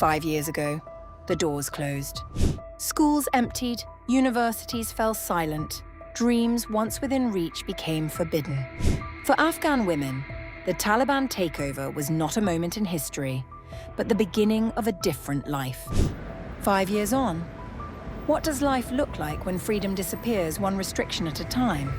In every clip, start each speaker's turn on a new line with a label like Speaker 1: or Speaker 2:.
Speaker 1: 5 years ago, the doors closed. Schools emptied, universities fell silent, dreams once within reach became forbidden. For Afghan women, the Taliban takeover was not a moment in history, but the beginning of a different life. 5 years on, what does life look like when freedom disappears one restriction at a time?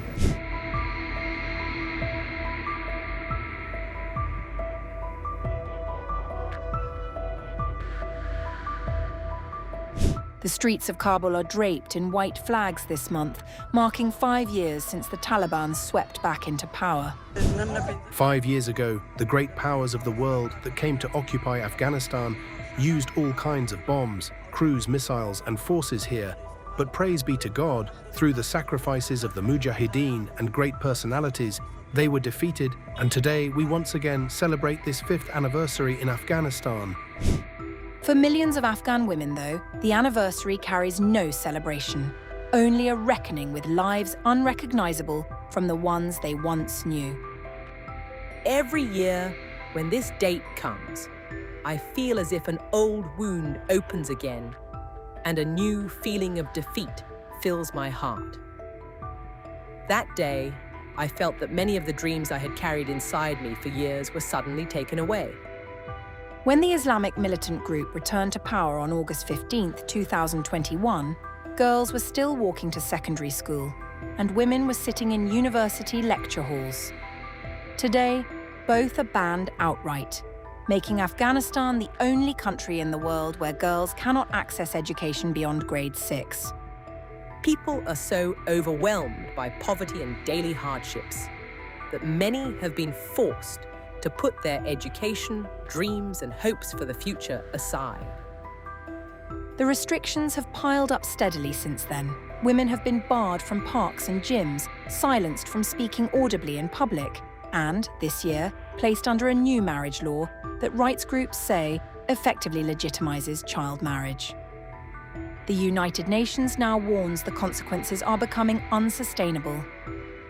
Speaker 1: The streets of Kabul are draped in white flags this month, marking 5 years since the Taliban swept back into power.
Speaker 2: 5 years ago, the great powers of the world that came to occupy Afghanistan used all kinds of bombs, cruise missiles and forces here. But praise be to God, through the sacrifices of the Mujahideen and great personalities, they were defeated, and today we once again celebrate this 5th anniversary in Afghanistan.
Speaker 1: For millions of Afghan women, though, the anniversary carries no celebration, only a reckoning with lives unrecognizable from the ones they once knew.
Speaker 3: Every year, when this date comes, I feel as if an old wound opens again and a new feeling of defeat fills my heart. That day, I felt that many of the dreams I had carried inside me for years were suddenly taken away.
Speaker 1: When the Islamic militant group returned to power on August 15, 2021, girls were still walking to secondary school, and women were sitting in university lecture halls. Today, both are banned outright, making Afghanistan the only country in the world where girls cannot access education beyond grade 6.
Speaker 3: People are so overwhelmed by poverty and daily hardships that many have been forced to put their education, dreams, and hopes for the future aside.
Speaker 1: The restrictions have piled up steadily since then. Women have been barred from parks and gyms, silenced from speaking audibly in public, and, this year, placed under a new marriage law that rights groups say effectively legitimizes child marriage. The United Nations now warns the consequences are becoming unsustainable.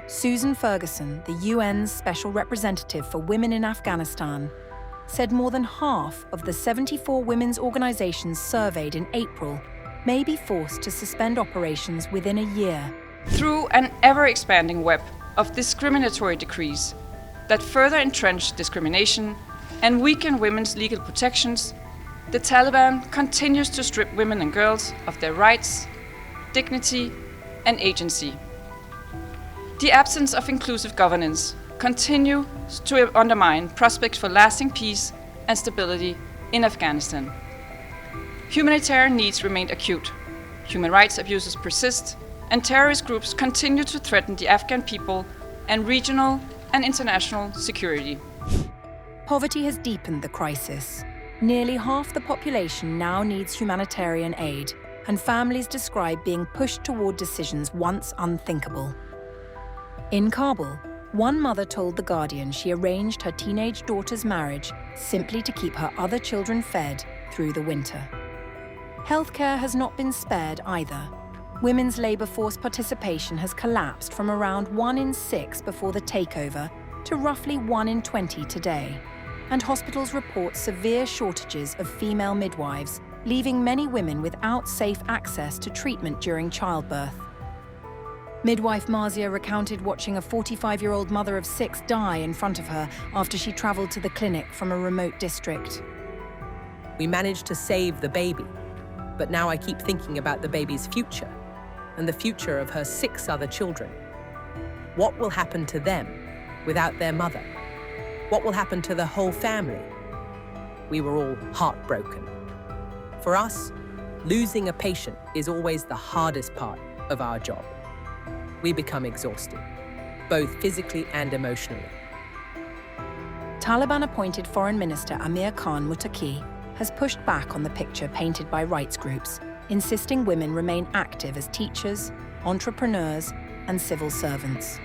Speaker 1: Susan Ferguson, the UN's Special Representative for Women in Afghanistan, said more than half of the 74 women's organizations surveyed in April may be forced to suspend operations within a year.
Speaker 4: Through an ever-expanding web of discriminatory decrees that further entrench discrimination and weaken women's legal protections, the Taliban continues to strip women and girls of their rights, dignity, and agency. The absence of inclusive governance continues to undermine prospects for lasting peace and stability in Afghanistan. Humanitarian needs remain acute, human rights abuses persist, and terrorist groups continue to threaten the Afghan people and regional and international security.
Speaker 1: Poverty has deepened the crisis. Nearly half the population now needs humanitarian aid, and families describe being pushed toward decisions once unthinkable. In Kabul, one mother told The Guardian she arranged her teenage daughter's marriage simply to keep her other children fed through the winter. Healthcare has not been spared either. Women's labour force participation has collapsed from around 1 in 6 before the takeover to roughly 1 in 20 today. And hospitals report severe shortages of female midwives, leaving many women without safe access to treatment during childbirth. Midwife Marzia recounted watching a 45-year-old mother of 6 die in front of her after she travelled to the clinic from a remote district.
Speaker 3: We managed to save the baby, but now I keep thinking about the baby's future and the future of her 6 other children. What will happen to them without their mother? What will happen to the whole family? We were all heartbroken. For us, losing a patient is always the hardest part of our job. We become exhausted, both physically and emotionally.
Speaker 1: Taliban-appointed Foreign Minister Amir Khan Muttaqi has pushed back on the picture painted by rights groups, insisting women remain active as teachers, entrepreneurs, and civil servants.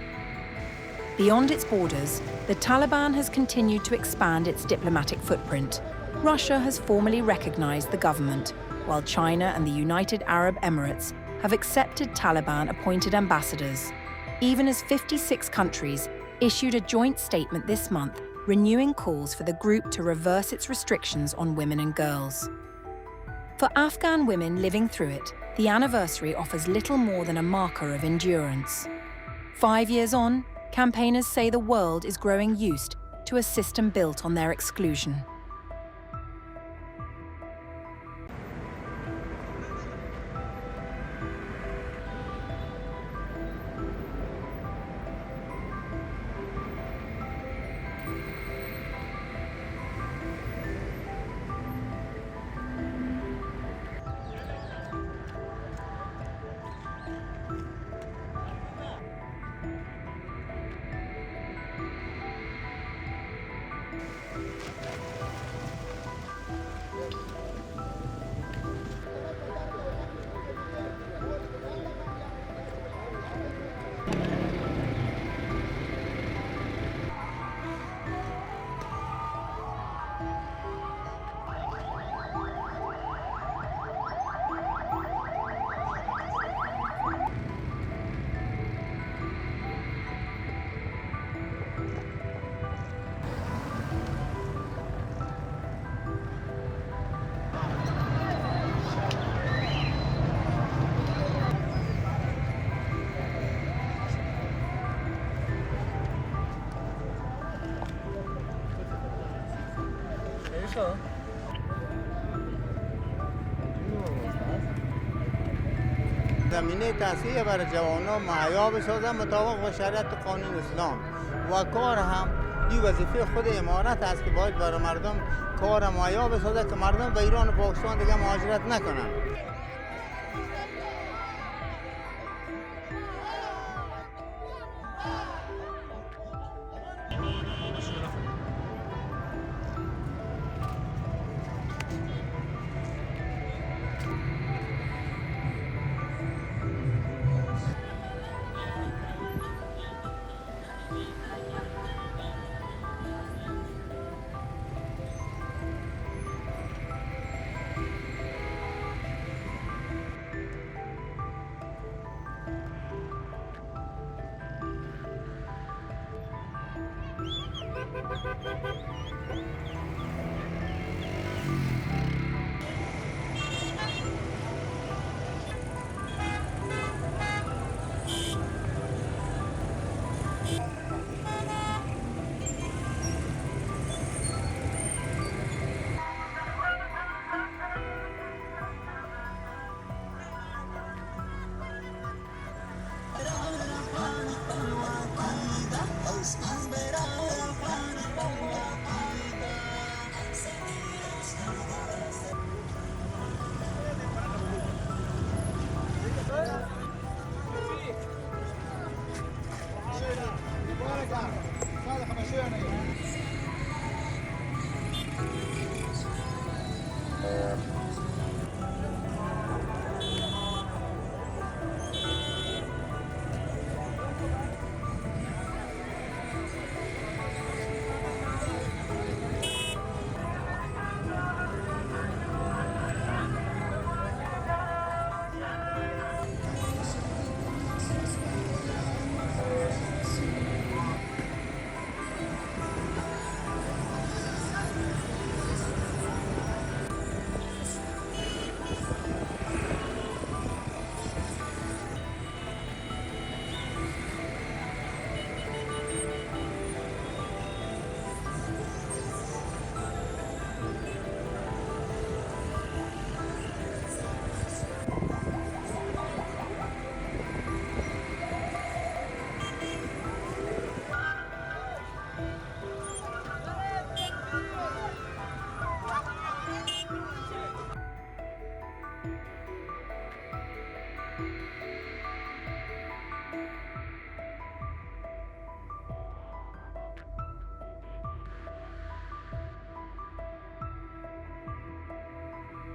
Speaker 1: Beyond its borders, the Taliban has continued to expand its diplomatic footprint. Russia has formally recognized the government, while China and the United Arab Emirates have accepted Taliban-appointed ambassadors, even as 56 countries issued a joint statement this month renewing calls for the group to reverse its restrictions on women and girls. For Afghan women living through it, the anniversary offers little more than a marker of endurance. 5 years on, campaigners say the world is growing used to a system built on their exclusion.
Speaker 5: زمینه تحصیل برای جوانان مهیا بسازد مطابق با شریعت قانون اسلام و کار هم این وظیفه خود امارت است که باید برای مردم کار مهیا بسازد که مردم به ایران و پاکستان دیگه مهاجرت نکنند.